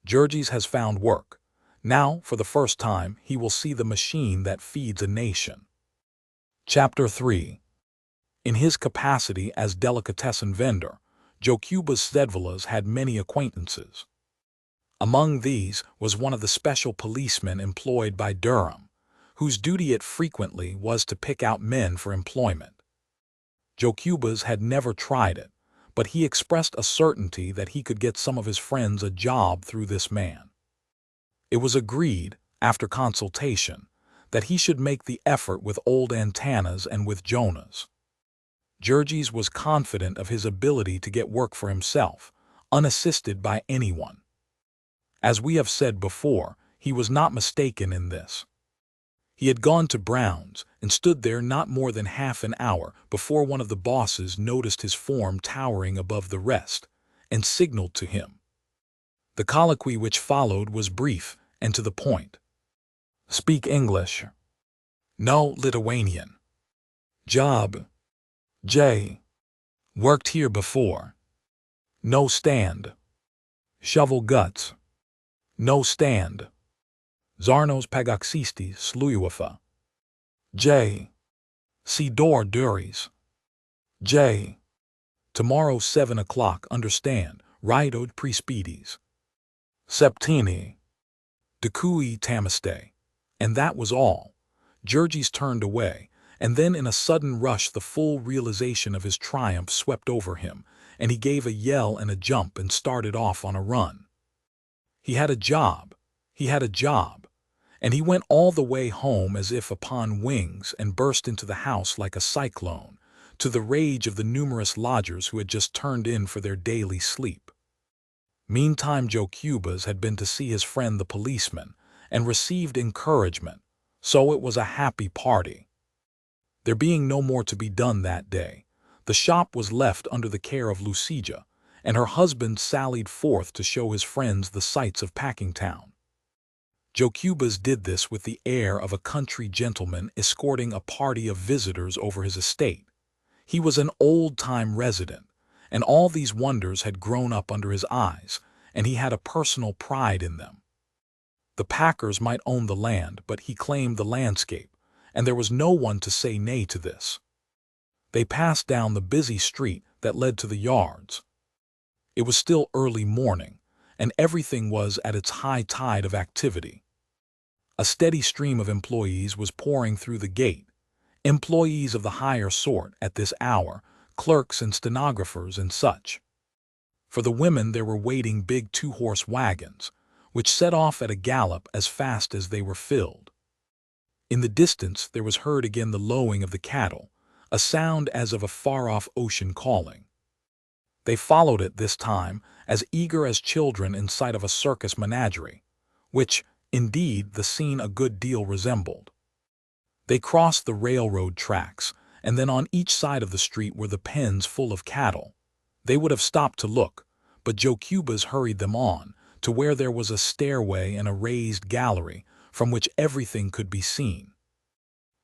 Jurgis has found work. Now, for the first time, he will see the machine that feeds a nation. Chapter 3. In his capacity as delicatessen vendor, Jurgis Sedvilas had many acquaintances. Among these was one of the special policemen employed by Durham, whose duty it frequently was to pick out men for employment. Jurgis had never tried it, but he expressed a certainty that he could get some of his friends a job through this man. It was agreed, after consultation, that he should make the effort with old Antanas and with Jonas. Jurgis was confident of his ability to get work for himself, unassisted by anyone. As we have said before, he was not mistaken in this. He had gone to Brown's and stood there not more than half an hour before one of the bosses noticed his form towering above the rest and signaled to him. The colloquy which followed was brief and to the point. "Speak English." "No, Lithuanian." "Job." "J. Worked here before." "No stand." "Shovel guts." "No stand." "Zarnos pagaksistis sluiwafa." "J. See door duries." "J. Tomorrow 7 o'clock, understand, Rydod Prispedis. Septini. Decui Tamiste." And that was all. Jurgis turned away, and then in a sudden rush the full realization of his triumph swept over him, and he gave a yell and a jump and started off on a run. He had a job. He had a job. And he went all the way home as if upon wings and burst into the house like a cyclone, to the rage of the numerous lodgers who had just turned in for their daily sleep. Meantime Jurgis had been to see his friend the policeman and received encouragement, so it was a happy party. There being no more to be done that day, the shop was left under the care of Lucija, and her husband sallied forth to show his friends the sights of Packingtown. Jurgis did this with the air of a country gentleman escorting a party of visitors over his estate. He was an old-time resident, and all these wonders had grown up under his eyes, and he had a personal pride in them. The Packers might own the land, but he claimed the landscape, and there was no one to say nay to this. They passed down the busy street that led to the yards. It was still early morning, and everything was at its high tide of activity. A steady stream of employees was pouring through the gate, employees of the higher sort at this hour, clerks and stenographers and such. For the women there were waiting big 2-horse wagons, which set off at a gallop as fast as they were filled. In the distance there was heard again the lowing of the cattle, a sound as of a far-off ocean calling. They followed it this time, as eager as children in sight of a circus menagerie, which, indeed, the scene a good deal resembled. They crossed the railroad tracks, and then on each side of the street were the pens full of cattle. They would have stopped to look, but Jurgis hurried them on, to where there was a stairway and a raised gallery from which everything could be seen.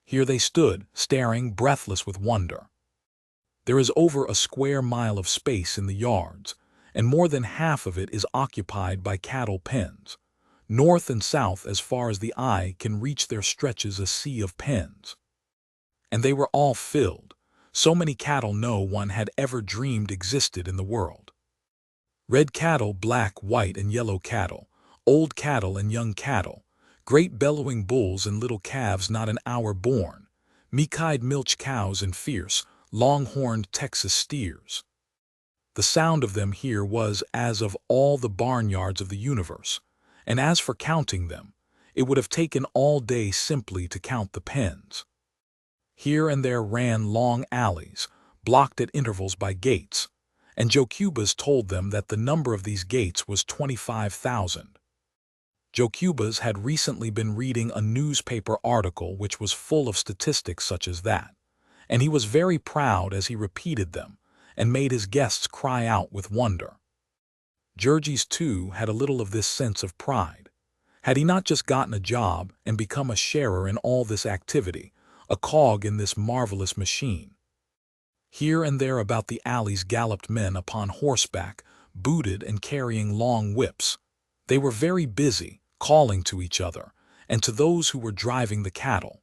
Here they stood, staring, breathless with wonder. There is over a square mile of space in the yards, and more than half of it is occupied by cattle pens. North and south, as far as the eye can reach, there stretches a sea of pens. And they were all filled. So many cattle no one had ever dreamed existed in the world. Red cattle, black, white, and yellow cattle, old cattle and young cattle, great bellowing bulls and little calves not an hour born, meek-eyed milch cows and fierce, long-horned Texas steers. The sound of them here was as of all the barnyards of the universe, and as for counting them, it would have taken all day simply to count the pens. Here and there ran long alleys, blocked at intervals by gates, and Jurgis told them that the number of these gates was 25,000. Jurgis had recently been reading a newspaper article which was full of statistics such as that, and he was very proud as he repeated them, and made his guests cry out with wonder. Jurgis, too, had a little of this sense of pride. Had he not just gotten a job and become a sharer in all this activity, a cog in this marvelous machine? Here and there about the alleys galloped men upon horseback, booted and carrying long whips. They were very busy, calling to each other, and to those who were driving the cattle.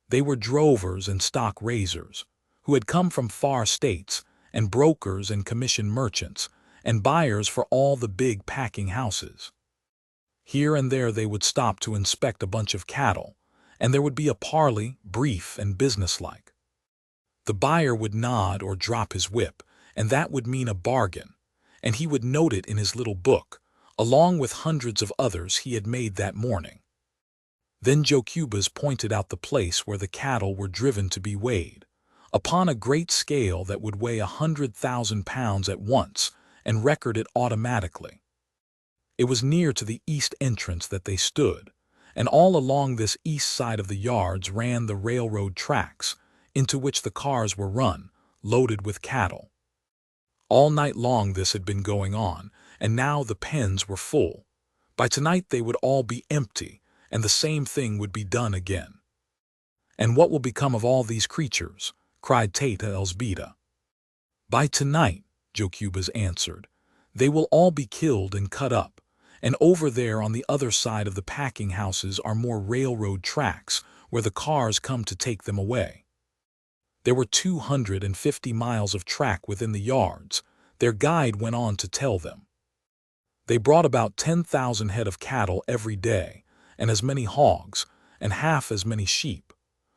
They were drovers and stock raisers, who had come from far states, and brokers and commission merchants, and buyers for all the big packing houses. Here and there they would stop to inspect a bunch of cattle, and there would be a parley, brief and businesslike. The buyer would nod or drop his whip, and that would mean a bargain, and he would note it in his little book, along with hundreds of others he had made that morning. Then Jurgis pointed out the place where the cattle were driven to be weighed, upon a great scale that would weigh 100,000 pounds at once and record it automatically. It was near to the east entrance that they stood, and all along this east side of the yards ran the railroad tracks, into which the cars were run, loaded with cattle. All night long this had been going on, and now the pens were full. By tonight they would all be empty, and the same thing would be done again. "And what will become of all these creatures?" cried Tata Elsbeta. "By tonight," Jurgis answered, "they will all be killed and cut up, and over there on the other side of the packing houses are more railroad tracks where the cars come to take them away." There were 250 miles of track within the yards, their guide went on to tell them. They brought about 10,000 head of cattle every day, and as many hogs, and half as many sheep,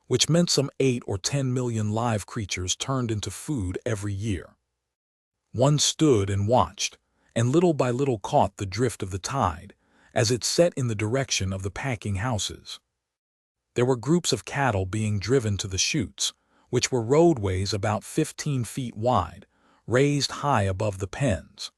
which meant some 8 or 10 million live creatures turned into food every year. One stood and watched, and little by little caught the drift of the tide, as it set in the direction of the packing houses. There were groups of cattle being driven to the chutes, which were roadways about 15 feet wide, raised high above the pens.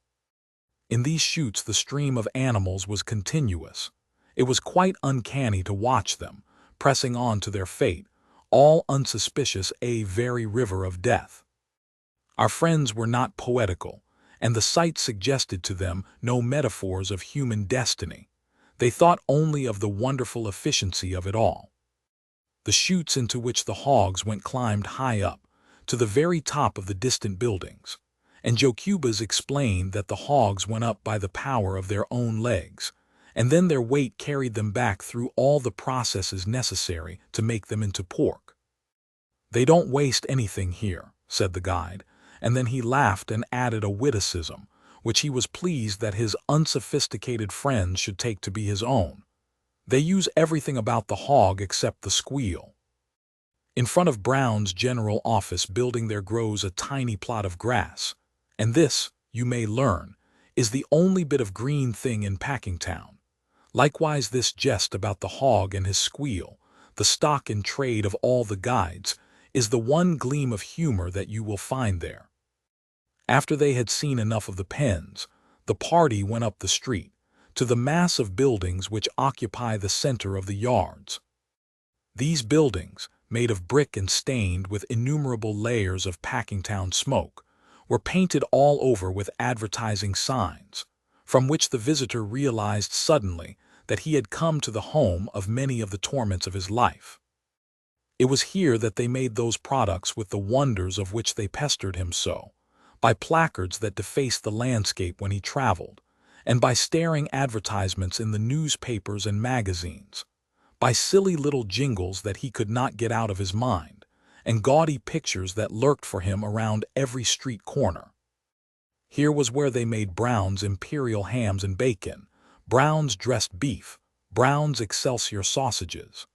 In these chutes the stream of animals was continuous. It was quite uncanny to watch them, pressing on to their fate, all unsuspicious, a very river of death. Our friends were not poetical, and the sight suggested to them no metaphors of human destiny. They thought only of the wonderful efficiency of it all. The chutes into which the hogs went climbed high up, to the very top of the distant buildings, and Jurgis explained that the hogs went up by the power of their own legs, and then their weight carried them back through all the processes necessary to make them into pork. "They don't waste anything here," said the guide, and then he laughed and added a witticism, which he was pleased that his unsophisticated friends should take to be his own. "They use everything about the hog except the squeal." In front of Brown's general office building there grows a tiny plot of grass, and this, you may learn, is the only bit of green thing in Packingtown. Likewise this jest about the hog and his squeal, the stock in trade of all the guides, is the one gleam of humor that you will find there. After they had seen enough of the pens, the party went up the street, to the mass of buildings which occupy the center of the yards. These buildings, made of brick and stained with innumerable layers of Packingtown smoke, were painted all over with advertising signs, from which the visitor realized suddenly that he had come to the home of many of the torments of his life. It was here that they made those products with the wonders of which they pestered him so, by placards that defaced the landscape when he traveled, and by staring advertisements in the newspapers and magazines, by silly little jingles that he could not get out of his mind, and gaudy pictures that lurked for him around every street corner. Here was where they made Brown's imperial hams and bacon, Brown's dressed beef, Brown's Excelsior sausages.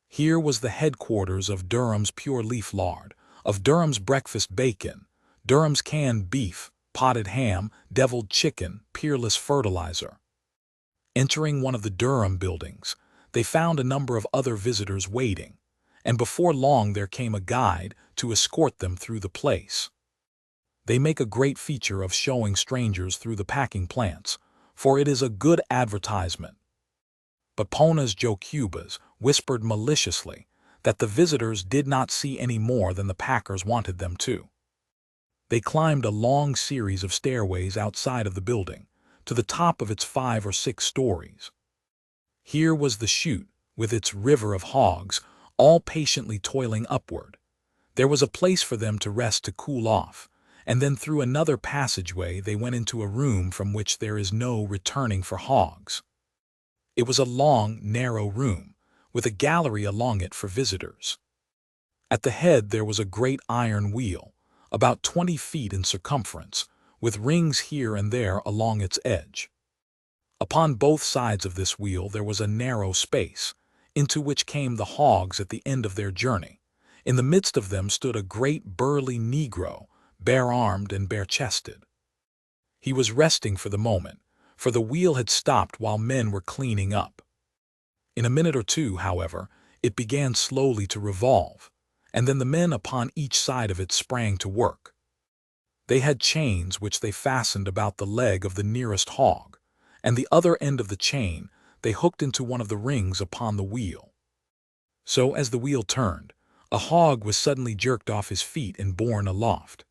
Here was the headquarters of Durham's pure leaf lard, of Durham's breakfast bacon, Durham's canned beef, potted ham, deviled chicken, peerless fertilizer. Entering one of the Durham buildings, they found a number of other visitors waiting, and before long there came a guide to escort them through the place. They make a great feature of showing strangers through the packing plants, for it is a good advertisement. But Pona's Jurgis whispered maliciously that the visitors did not see any more than the packers wanted them to. They climbed a long series of stairways outside of the building, to the top of its 5 or 6 stories. Here was the chute, with its river of hogs, all patiently toiling upward. There was a place for them to rest to cool off, and then through another passageway they went into a room from which there is no returning for hogs. It was a long, narrow room, with a gallery along it for visitors. At the head there was a great iron wheel, about 20 feet in circumference, with rings here and there along its edge. Upon both sides of this wheel there was a narrow space, into which came the hogs at the end of their journey. In the midst of them stood a great burly Negro, bare-armed and bare-chested. He was resting for the moment, for the wheel had stopped while men were cleaning up. In a minute or two, however, it began slowly to revolve, and then the men upon each side of it sprang to work. They had chains which they fastened about the leg of the nearest hog, and the other end of the chain they hooked into one of the rings upon the wheel. So, as the wheel turned, a hog was suddenly jerked off his feet and borne aloft.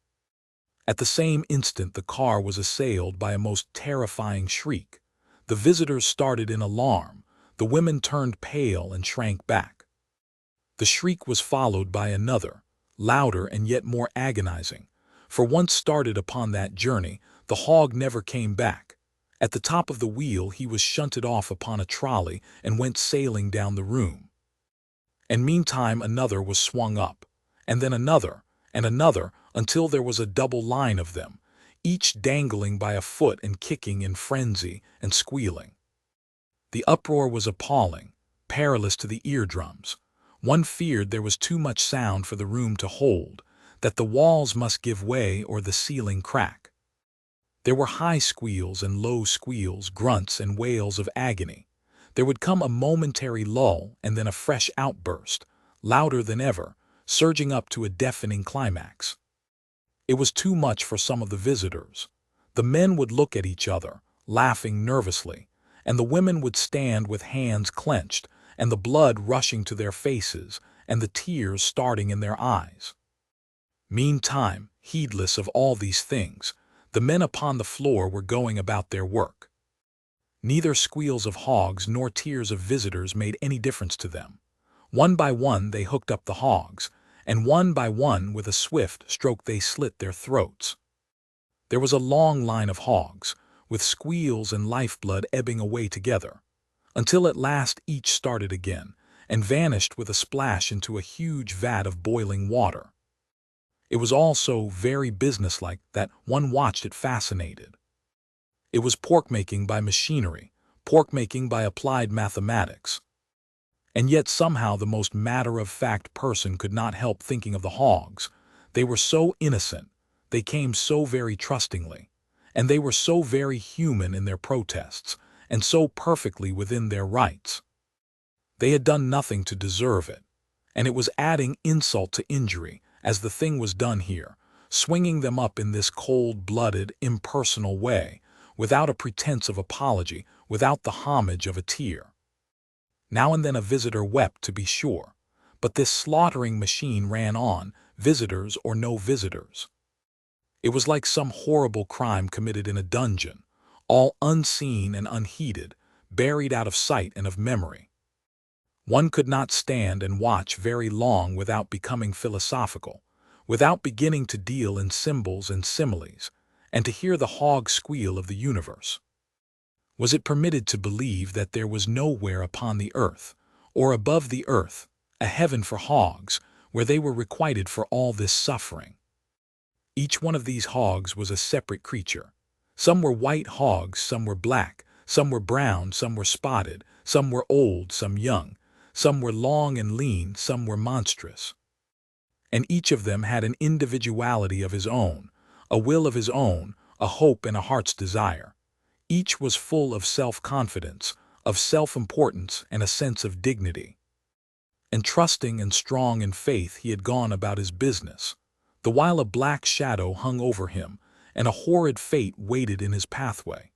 At the same instant the car was assailed by a most terrifying shriek. The visitors started in alarm, the women turned pale and shrank back. The shriek was followed by another, louder and yet more agonizing, for once started upon that journey, the hog never came back. At the top of the wheel he was shunted off upon a trolley and went sailing down the room. And meantime another was swung up, and then another, and another, until there was a double line of them, each dangling by a foot and kicking in frenzy and squealing. The uproar was appalling, perilous to the eardrums. One feared there was too much sound for the room to hold, that the walls must give way or the ceiling crack. There were high squeals and low squeals, grunts and wails of agony. There would come a momentary lull and then a fresh outburst, louder than ever, surging up to a deafening climax. It was too much for some of the visitors. The men would look at each other, laughing nervously, and the women would stand with hands clenched, and the blood rushing to their faces, and the tears starting in their eyes. Meantime, heedless of all these things, the men upon the floor were going about their work. Neither squeals of hogs nor tears of visitors made any difference to them. One by one they hooked up the hogs, and one by one with a swift stroke they slit their throats. There was a long line of hogs, with squeals and lifeblood ebbing away together, until at last each started again, and vanished with a splash into a huge vat of boiling water. It was all so very businesslike that one watched it fascinated. It was pork-making by machinery, pork-making by applied mathematics. And yet somehow the most matter-of-fact person could not help thinking of the hogs. They were so innocent, they came so very trustingly, and they were so very human in their protests, and so perfectly within their rights. They had done nothing to deserve it, and it was adding insult to injury, as the thing was done here, swinging them up in this cold-blooded, impersonal way, without a pretense of apology, without the homage of a tear. Now and then a visitor wept, to be sure, but this slaughtering machine ran on, visitors or no visitors. It was like some horrible crime committed in a dungeon, all unseen and unheeded, buried out of sight and of memory. One could not stand and watch very long without becoming philosophical, without beginning to deal in symbols and similes, and to hear the hog squeal of the universe. Was it permitted to believe that there was nowhere upon the earth, or above the earth, a heaven for hogs, where they were requited for all this suffering? Each one of these hogs was a separate creature. Some were white hogs, some were black, some were brown, some were spotted, some were old, some young, some were long and lean, some were monstrous. And each of them had an individuality of his own, a will of his own, a hope and a heart's desire. Each was full of self-confidence, of self-importance, and a sense of dignity. And trusting and strong in faith he had gone about his business, the while a black shadow hung over him, and a horrid fate waited in his pathway.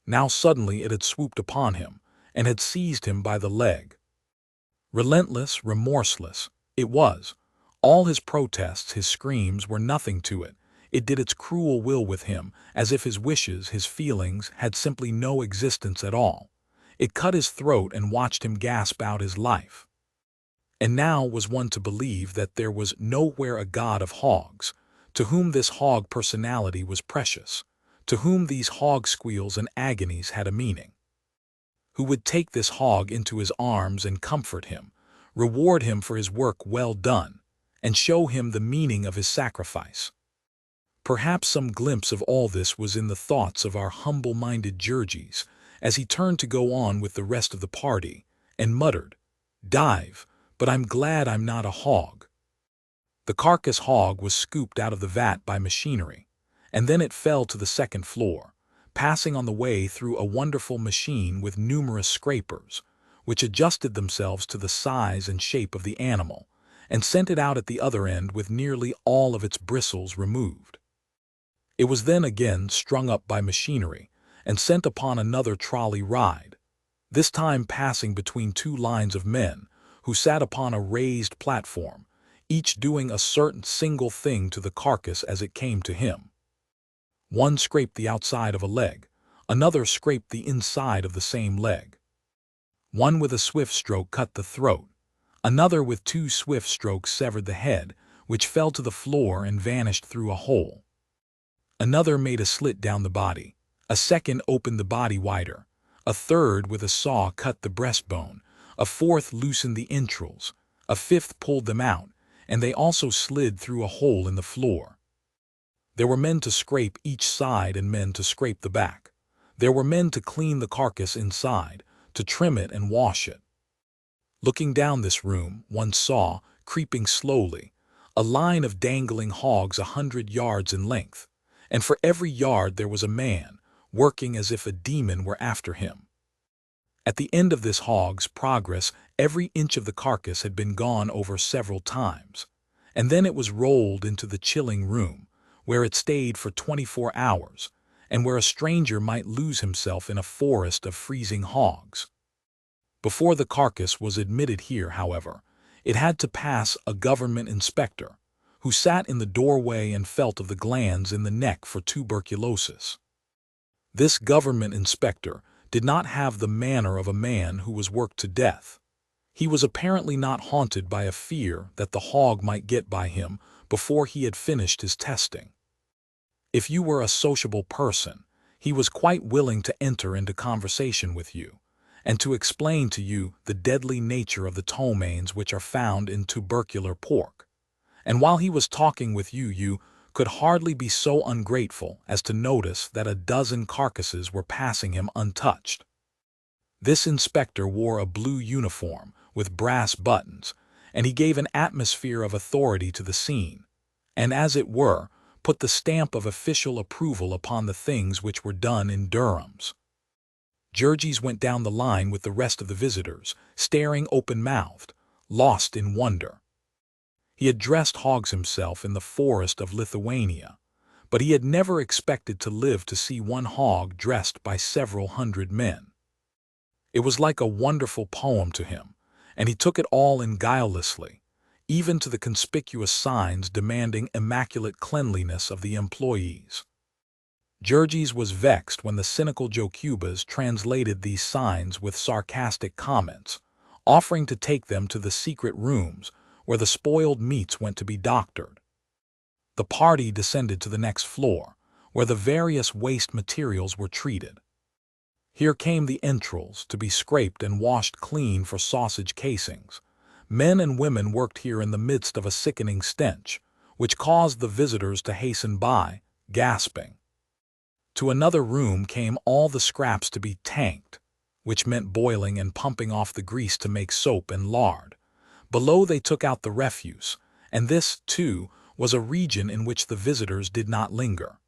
Now suddenly it had swooped upon him, and had seized him by the leg. Relentless, remorseless, it was. All his protests, his screams, were nothing to it. It did its cruel will with him, as if his wishes, his feelings, had simply no existence at all. It cut his throat and watched him gasp out his life. And now was one to believe that there was nowhere a god of hogs, to whom this hog personality was precious, to whom these hog squeals and agonies had a meaning, who would take this hog into his arms and comfort him, reward him for his work well done, and show him the meaning of his sacrifice. Perhaps some glimpse of all this was in the thoughts of our humble-minded Jurgis as he turned to go on with the rest of the party and muttered, "Dive, but I'm glad I'm not a hog." The carcass hog was scooped out of the vat by machinery, and then it fell to the second floor, passing on the way through a wonderful machine with numerous scrapers, which adjusted themselves to the size and shape of the animal, and sent it out at the other end with nearly all of its bristles removed. It was then again strung up by machinery and sent upon another trolley ride, this time passing between two lines of men who sat upon a raised platform, each doing a certain single thing to the carcass as it came to him. One scraped the outside of a leg, another scraped the inside of the same leg. One with a swift stroke cut the throat, another with 2 swift strokes severed the head, which fell to the floor and vanished through a hole. Another made a slit down the body, a second opened the body wider, a third with a saw cut the breastbone, a fourth loosened the entrails, a fifth pulled them out, and they also slid through a hole in the floor. There were men to scrape each side and men to scrape the back. There were men to clean the carcass inside, to trim it and wash it. Looking down this room, one saw, creeping slowly, a line of dangling hogs 100 yards in length, and for every yard there was a man, working as if a demon were after him. At the end of this hog's progress, every inch of the carcass had been gone over several times, and then it was rolled into the chilling room, where it stayed for 24 hours, and where a stranger might lose himself in a forest of freezing hogs. Before the carcass was admitted here, however, it had to pass a government inspector, who sat in the doorway and felt of the glands in the neck for tuberculosis. This government inspector did not have the manner of a man who was worked to death. He was apparently not haunted by a fear that the hog might get by him before he had finished his testing. If you were a sociable person, he was quite willing to enter into conversation with you, and to explain to you the deadly nature of the ptomaines which are found in tubercular pork. And while he was talking with you, you could hardly be so ungrateful as to notice that a dozen carcasses were passing him untouched. This inspector wore a blue uniform with brass buttons, and he gave an atmosphere of authority to the scene, and as it were, put the stamp of official approval upon the things which were done in Durham's. Jurgis went down the line with the rest of the visitors, staring open-mouthed, lost in wonder. He had dressed hogs himself in the forest of Lithuania, but he had never expected to live to see one hog dressed by several hundred men. It was like a wonderful poem to him, and he took it all in guilelessly, even to the conspicuous signs demanding immaculate cleanliness of the employees. Jurgis was vexed when the cynical Jokubas translated these signs with sarcastic comments, offering to take them to the secret rooms where the spoiled meats went to be doctored. The party descended to the next floor, where the various waste materials were treated. Here came the entrails to be scraped and washed clean for sausage casings. Men and women worked here in the midst of a sickening stench, which caused the visitors to hasten by, gasping. To another room came all the scraps to be tanked, which meant boiling and pumping off the grease to make soap and lard. Below they took out the refuse, and this, too, was a region in which the visitors did not linger.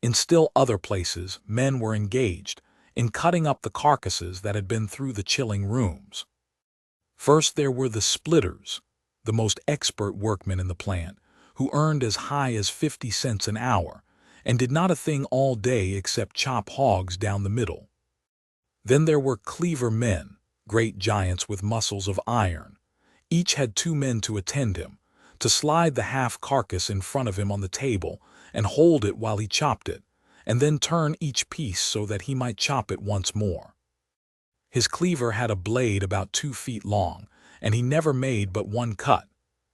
In still other places, men were engaged in cutting up the carcasses that had been through the chilling rooms. First there were the splitters, the most expert workmen in the plant, who earned as high as 50 cents an hour, and did not a thing all day except chop hogs down the middle. Then there were cleaver men, great giants with muscles of iron. Each had 2 men to attend him, to slide the half carcass in front of him on the table and hold it while he chopped it, and then turn each piece so that he might chop it once more. His cleaver had a blade about 2 feet long, and he never made but one cut.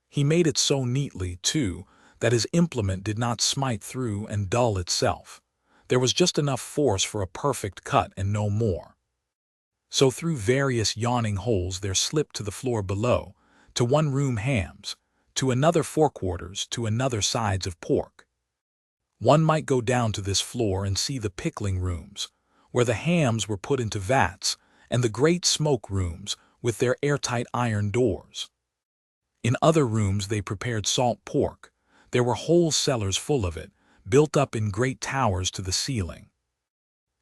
He made it so neatly, too, that his implement did not smite through and dull itself. There was just enough force for a perfect cut and no more. So through various yawning holes there slipped to the floor below, to one room hams, to another forequarters, to another sides of pork. One might go down to this floor and see the pickling rooms, where the hams were put into vats, and the great smoke rooms, with their airtight iron doors. In other rooms they prepared salt pork. There were whole cellars full of it, built up in great towers to the ceiling.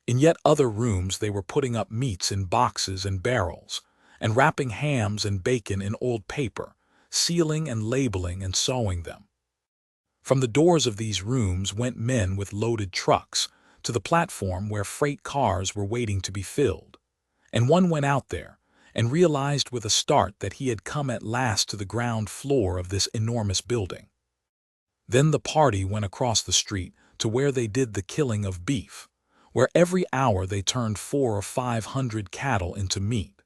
In yet other rooms they were putting up meats in boxes and barrels, and wrapping hams and bacon in old paper, sealing and labeling and sewing them. From the doors of these rooms went men with loaded trucks to the platform where freight cars were waiting to be filled, and one went out there and realized with a start that he had come at last to the ground floor of this enormous building. Then the party went across the street to where they did the killing of beef, where every hour they turned 400 or 500 cattle into meat.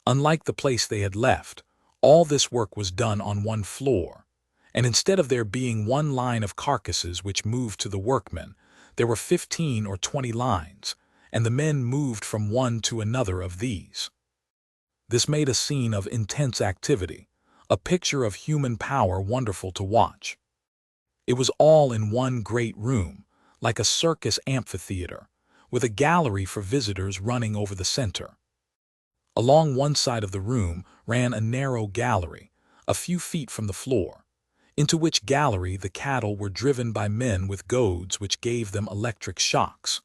Unlike the place they had left, all this work was done on one floor, and instead of there being one line of carcasses which moved to the workmen, there were 15 or 20 lines, and the men moved from one to another of these. This made a scene of intense activity, a picture of human power wonderful to watch. It was all in one great room, like a circus amphitheater, with a gallery for visitors running over the center. Along one side of the room ran a narrow gallery, a few feet from the floor, into which gallery the cattle were driven by men with goads which gave them electric shocks.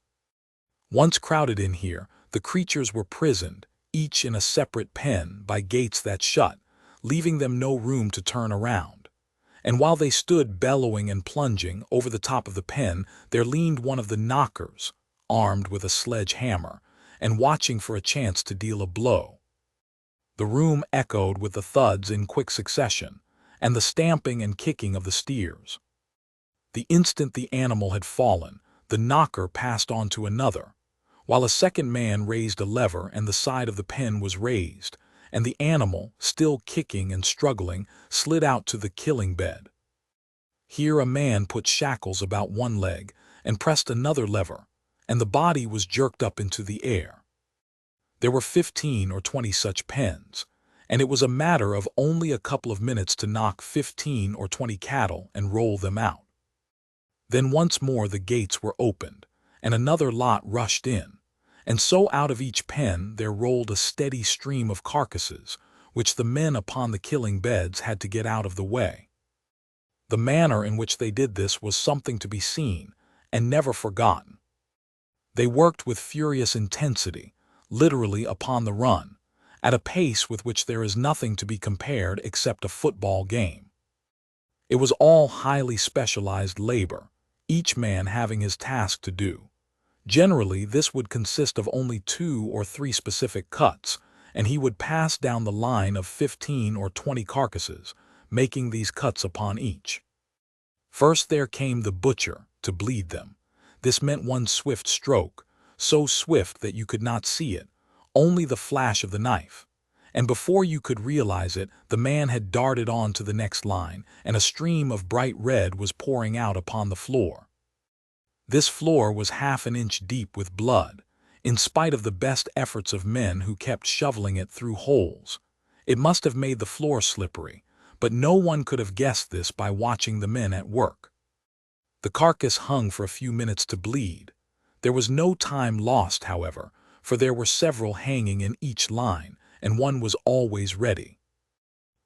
Once crowded in here, the creatures were prisoned, each in a separate pen, by gates that shut, leaving them no room to turn around. And while they stood bellowing and plunging over the top of the pen, there leaned one of the knockers, armed with a sledge-hammer, and watching for a chance to deal a blow. The room echoed with the thuds in quick succession, and the stamping and kicking of the steers. The instant the animal had fallen, the knocker passed on to another, while a second man raised a lever and the side of the pen was raised, and the animal, still kicking and struggling, slid out to the killing bed. Here a man put shackles about one leg and pressed another lever, and the body was jerked up into the air. There were 15 or 20 such pens, and it was a matter of only a couple of minutes to knock 15 or 20 cattle and roll them out. Then once more the gates were opened, and another lot rushed in, and so out of each pen there rolled a steady stream of carcasses, which the men upon the killing beds had to get out of the way. The manner in which they did this was something to be seen, and never forgotten. They worked with furious intensity, literally upon the run, at a pace with which there is nothing to be compared except a football game. It was all highly specialized labor, each man having his task to do. Generally, this would consist of only 2 or 3 specific cuts, and he would pass down the line of 15 or 20 carcasses, making these cuts upon each. First there came the butcher, to bleed them. This meant one swift stroke, so swift that you could not see it, only the flash of the knife. And before you could realize it, the man had darted on to the next line, and a stream of bright red was pouring out upon the floor. This floor was half an inch deep with blood, in spite of the best efforts of men who kept shoveling it through holes. It must have made the floor slippery, but no one could have guessed this by watching the men at work. The carcass hung for a few minutes to bleed. There was no time lost, however, for there were several hanging in each line, and one was always ready.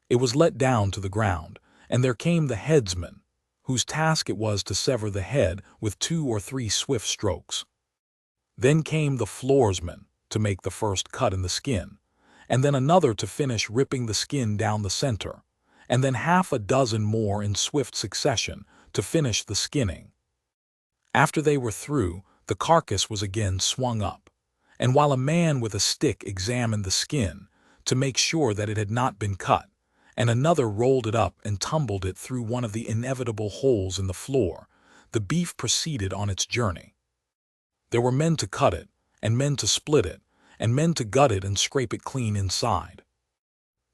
It was let down to the ground, and there came the headsman, whose task it was to sever the head with 2 or 3 swift strokes. Then came the floorsman, to make the first cut in the skin, and then another to finish ripping the skin down the center, and then half a dozen more in swift succession to finish the skinning. After they were through, the carcass was again swung up, and while a man with a stick examined the skin to make sure that it had not been cut, and another rolled it up and tumbled it through one of the inevitable holes in the floor, the beef proceeded on its journey. There were men to cut it, and men to split it, and men to gut it and scrape it clean inside.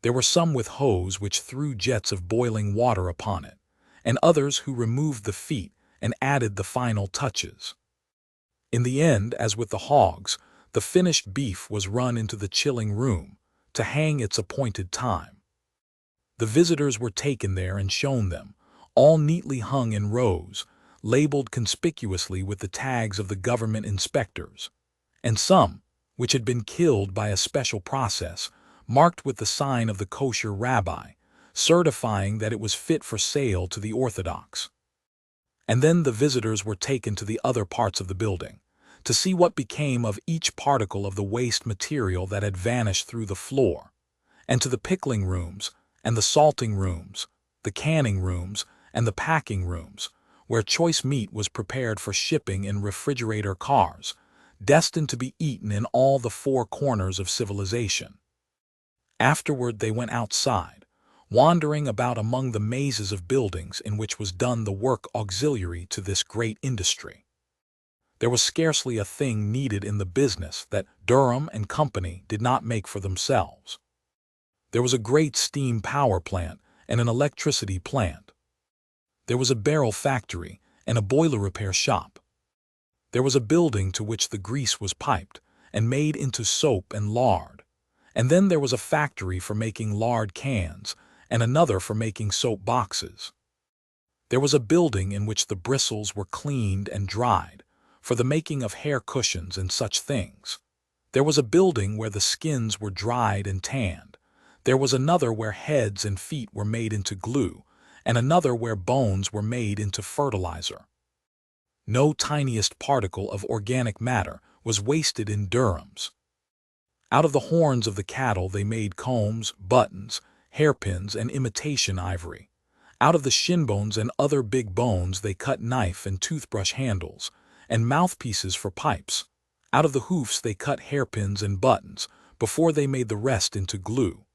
There were some with hose which threw jets of boiling water upon it, and others who removed the feet and added the final touches. In the end, as with the hogs, the finished beef was run into the chilling room to hang its appointed time. The visitors were taken there and shown them, all neatly hung in rows, labeled conspicuously with the tags of the government inspectors, and some, which had been killed by a special process, marked with the sign of the kosher rabbi, certifying that it was fit for sale to the Orthodox. And then the visitors were taken to the other parts of the building, to see what became of each particle of the waste material that had vanished through the floor, and to the pickling rooms, and the salting rooms, the canning rooms, and the packing rooms, where choice meat was prepared for shipping in refrigerator cars, destined to be eaten in all the four corners of civilization. Afterward they went outside, wandering about among the mazes of buildings in which was done the work auxiliary to this great industry. There was scarcely a thing needed in the business that Durham and Company did not make for themselves. There was a great steam power plant and an electricity plant. There was a barrel factory and a boiler repair shop. There was a building to which the grease was piped and made into soap and lard, and then there was a factory for making lard cans and another for making soap boxes. There was a building in which the bristles were cleaned and dried for the making of hair cushions and such things. There was a building where the skins were dried and tanned. There was another where heads and feet were made into glue, and another where bones were made into fertilizer. No tiniest particle of organic matter was wasted in Durham's. Out of the horns of the cattle they made combs, buttons, hairpins, and imitation ivory. Out of the shin bones and other big bones they cut knife and toothbrush handles, and mouthpieces for pipes. Out of the hoofs they cut hairpins and buttons, before they made the rest into glue.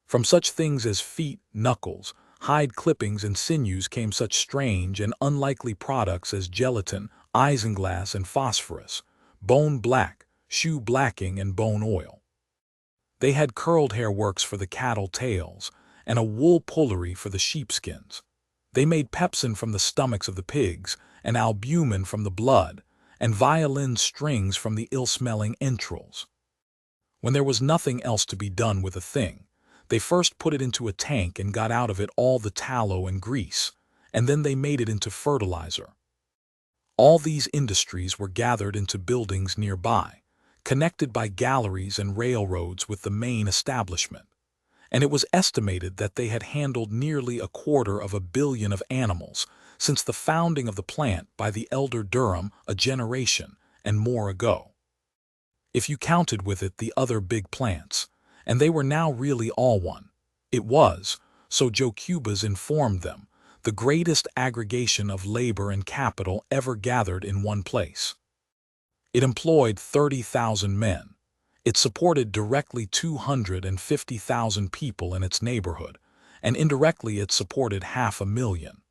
From such things as feet, knuckles, hide clippings, and sinews came such strange and unlikely products as gelatin, isinglass, and phosphorus, bone black, shoe blacking, and bone oil. They had curled hair works for the cattle tails, and a wool pullery for the sheepskins. They made pepsin from the stomachs of the pigs, and albumin from the blood, and violin strings from the ill-smelling entrails. When there was nothing else to be done with a thing, they first put it into a tank and got out of it all the tallow and grease, and then they made it into fertilizer. All these industries were gathered into buildings nearby, connected by galleries and railroads with the main establishment, and it was estimated that they had handled nearly 250 million of animals since the founding of the plant by the elder Durham a generation and more ago. If you counted with it the other big plants, and they were now really all one, it was, so Jurgis informed them, the greatest aggregation of labor and capital ever gathered in one place. It employed 30,000 men. It supported directly 250,000 people in its neighborhood, and indirectly it supported 500,000.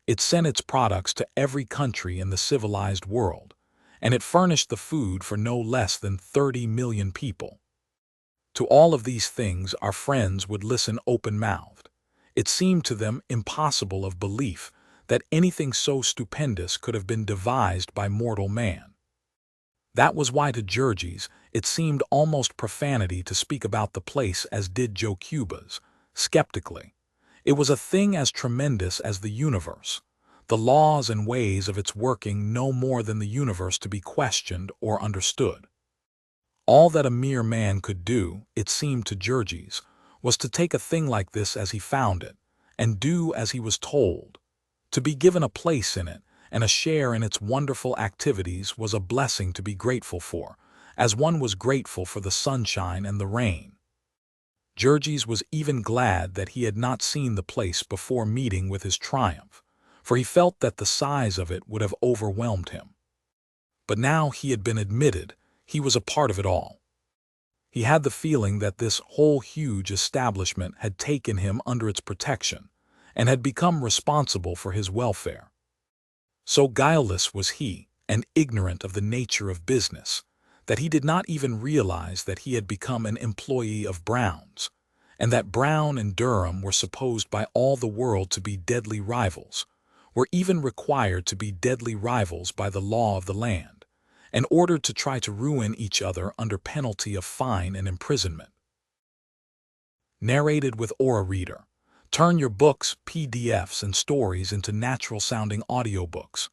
It sent its products to every country in the civilized world, and it furnished the food for no less than 30 million people. To all of these things our friends would listen open-mouthed. It seemed to them impossible of belief that anything so stupendous could have been devised by mortal man. That was why to Jurgis it seemed almost profanity to speak about the place as did Jurgis, skeptically. It was a thing as tremendous as the universe, the laws and ways of its working no more than the universe to be questioned or understood. All that a mere man could do, it seemed to Jurgis, was to take a thing like this as he found it, and do as he was told. To be given a place in it and a share in its wonderful activities was a blessing to be grateful for, as one was grateful for the sunshine and the rain. Jurgis was even glad that he had not seen the place before meeting with his triumph, for he felt that the size of it would have overwhelmed him. But now he had been admitted, he was a part of it all. He had the feeling that this whole huge establishment had taken him under its protection and had become responsible for his welfare. So guileless was he, and ignorant of the nature of business, that he did not even realize that he had become an employee of Brown's, and that Brown and Durham were supposed by all the world to be deadly rivals, were even required to be deadly rivals by the law of the land, and ordered to try to ruin each other under penalty of fine and imprisonment. Narrated with Aura Reader. Turn your books, PDFs, and stories into natural-sounding audiobooks.